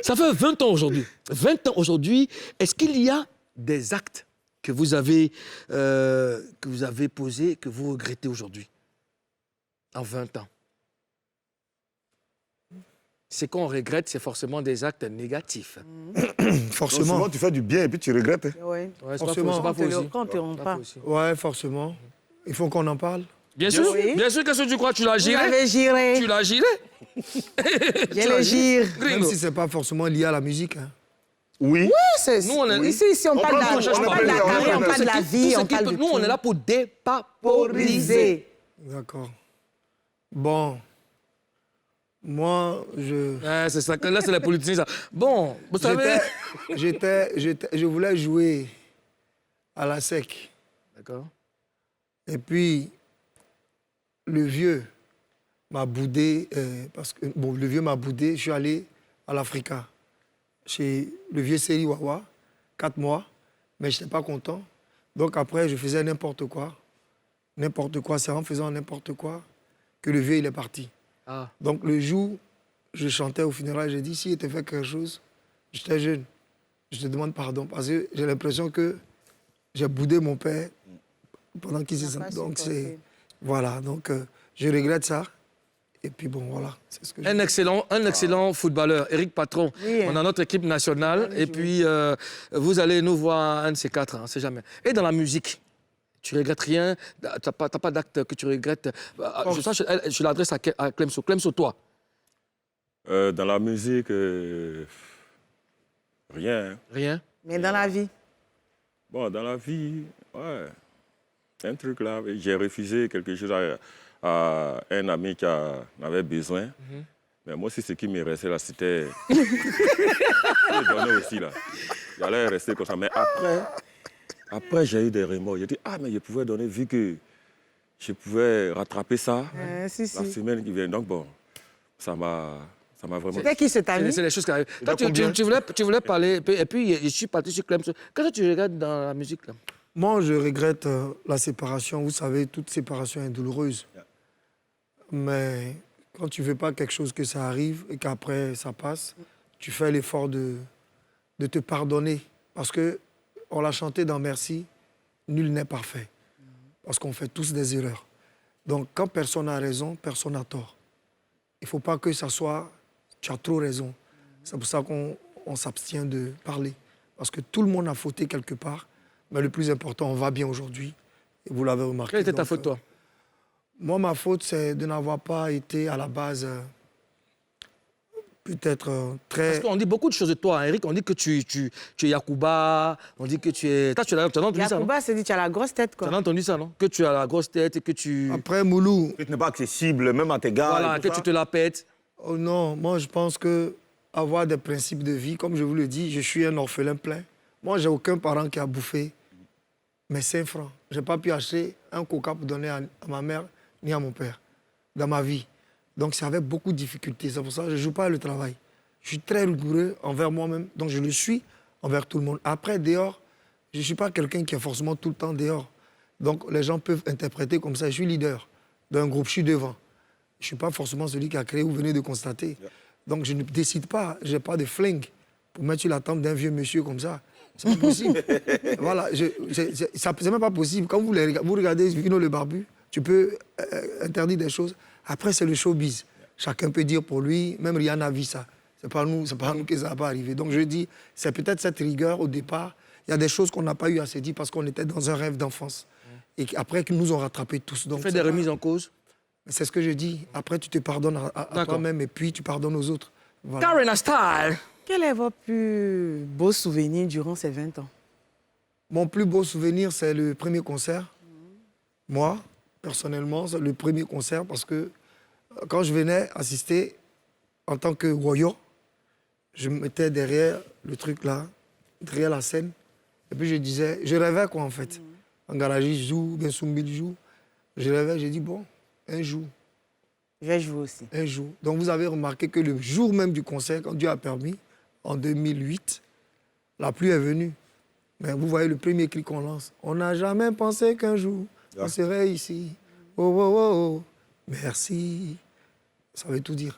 Ça fait 20 ans aujourd'hui. 20 ans aujourd'hui, est-ce qu'il y a des actes que vous avez posés, que vous regrettez aujourd'hui, en 20 ans? Ce qu'on regrette, c'est forcément des actes négatifs. Forcément. Souvent, tu fais du bien et puis tu regrettes. Hein. Oui. Ouais, Forcément. c'est pas faux aussi. Quand on ne te rend pas. Ouais, forcément. Il faut qu'on en parle. Bien sûr, Oui. bien sûr, qu'est-ce que tu crois? Tu l'as Vous giré? avez giré. Tu l'as giré? J'ai le gire. Même Gringo. si ce n'est pas forcément lié à la musique. Hein. Oui. Nous, on est... Ici, on parle de prend la, tout, on parle de la on carrière, on prend parle de la vie, on parle de Nous, on est là pour dépaporiser. Polariser. D'accord. Bon. Moi, Ouais, c'est ça, là, c'est la politique, ça. Bon, vous savez... je voulais jouer à la SEC. D'accord. Et puis, le vieux m'a boudé, parce que, bon, le vieux m'a boudé, je suis allé à l'Africa, chez le vieux Seri Wawa, 4 mois, mais je n'étais pas content. Donc après, je faisais n'importe quoi. N'importe quoi, c'est en faisant n'importe quoi que le vieux, il est parti. Ah. Donc le jour, je chantais au funérail, j'ai dit, si il te fait quelque chose, j'étais jeune, je te demande pardon, parce que j'ai l'impression que j'ai boudé mon père pendant qu'il s'est... Donc c'est... Voilà, donc je regrette ça. Et puis bon, voilà, c'est ce que je... Un excellent footballeur, Éric Patron. Oui, On a notre équipe nationale. Et puis, vous allez nous voir un de ces quatre, on ne sait jamais. Et dans la musique, tu regrettes rien? Tu n'as pas d'acte que tu regrettes? Je l'adresse à Clemso. Clemso, toi? Dans la musique, rien. Hein. Rien? Mais dans la vie. Bon, dans la vie, ouais. Un truc là, j'ai refusé quelque chose à un ami qui en avait besoin. Mais moi aussi, ce qui me restait là, c'était... Je donnais aussi là. J'allais rester comme ça. Mais après j'ai eu des remords. J'ai dit, ah, mais je pouvais donner, vu que je pouvais rattraper ça la semaine qui vient. Donc bon, ça m'a vraiment... C'était qui cet ami? C'est les choses qui arrivent. Toi, tu voulais parler, et puis je suis parti sur Clemso. Qu'est-ce que tu regardes dans la musique, là? Moi, je regrette la séparation. Vous savez, toute séparation est douloureuse. Mais quand tu ne veux pas quelque chose que ça arrive et qu'après ça passe, tu fais l'effort de te pardonner. Parce qu'on l'a chanté dans Merci, nul n'est parfait. Parce qu'on fait tous des erreurs. Donc, quand personne n'a raison, personne n'a tort. Il ne faut pas que ça soit tu as trop raison. C'est pour ça qu'on s'abstient de parler. Parce que tout le monde a fauté quelque part. Mais le plus important, on va bien aujourd'hui. Et vous l'avez remarqué. Quelle était ta faute, toi? Moi, ma faute, c'est de n'avoir pas été à la base peut-être très... Parce qu'on dit beaucoup de choses de toi, hein, Eric. On dit que tu es Yacouba, on dit que tu es... Tu as entendu ça, non? Yacouba, c'est dit tu as la grosse tête, quoi. Tu as entendu ça, non? Que tu as la grosse tête et que tu... Après, Moulou... Tu n'es pas accessible, même à tes gars. Voilà, que tu te la pètes. Oh non, moi, je pense que avoir des principes de vie, comme je vous le dis, je suis un orphelin plein. Moi, j'ai aucun parent qui a bouffé mes 5 francs. Je n'ai pas pu acheter un coca pour donner à ma mère ni à mon père dans ma vie. Donc, c'est avec beaucoup de difficultés. C'est pour ça que je ne joue pas le travail. Je suis très rigoureux envers moi-même. Donc, je le suis envers tout le monde. Après, dehors, je ne suis pas quelqu'un qui est forcément tout le temps dehors. Donc, les gens peuvent interpréter comme ça. Je suis leader d'un groupe, je suis devant. Je ne suis pas forcément celui qui a créé, vous venez de constater. Donc, je ne décide pas. Je n'ai pas de flingue pour mettre sur la tempe d'un vieux monsieur comme ça. C'est pas possible. Voilà, c'est même pas possible. Quand vous regardez Vino le Barbu, tu peux interdire des choses. Après, c'est le showbiz. Chacun peut dire pour lui, même Rihanna vit ça. C'est pas nous que ça va pas arriver. Donc je dis, c'est peut-être cette rigueur au départ. Il y a des choses qu'on n'a pas eu à se dire parce qu'on était dans un rêve d'enfance. Et après, qu'ils nous ont rattrapés tous. Donc, Tu fais des remises en cause? C'est ce que je dis. Après, tu te pardonnes à toi-même et puis tu pardonnes aux autres. Voilà. Karena Style! Quel est votre plus beau souvenir durant ces 20 ans? Mon plus beau souvenir, c'est le premier concert. Moi, personnellement, c'est le premier concert parce que quand je venais assister en tant que Woyo, je me mettais derrière le truc là, derrière la scène. Et puis je disais, je rêvais quoi en fait. Angaragi joue, Bensumbil joue. Je rêvais, j'ai dit bon, un jour. Je vais jouer aussi. Un jour. Donc vous avez remarqué que le jour même du concert, quand Dieu a permis, en 2008, la pluie est venue. Mais vous voyez le premier cri qu'on lance. On n'a jamais pensé qu'un jour, on serait ici. Oh, oh, oh, oh. Merci. Ça veut tout dire.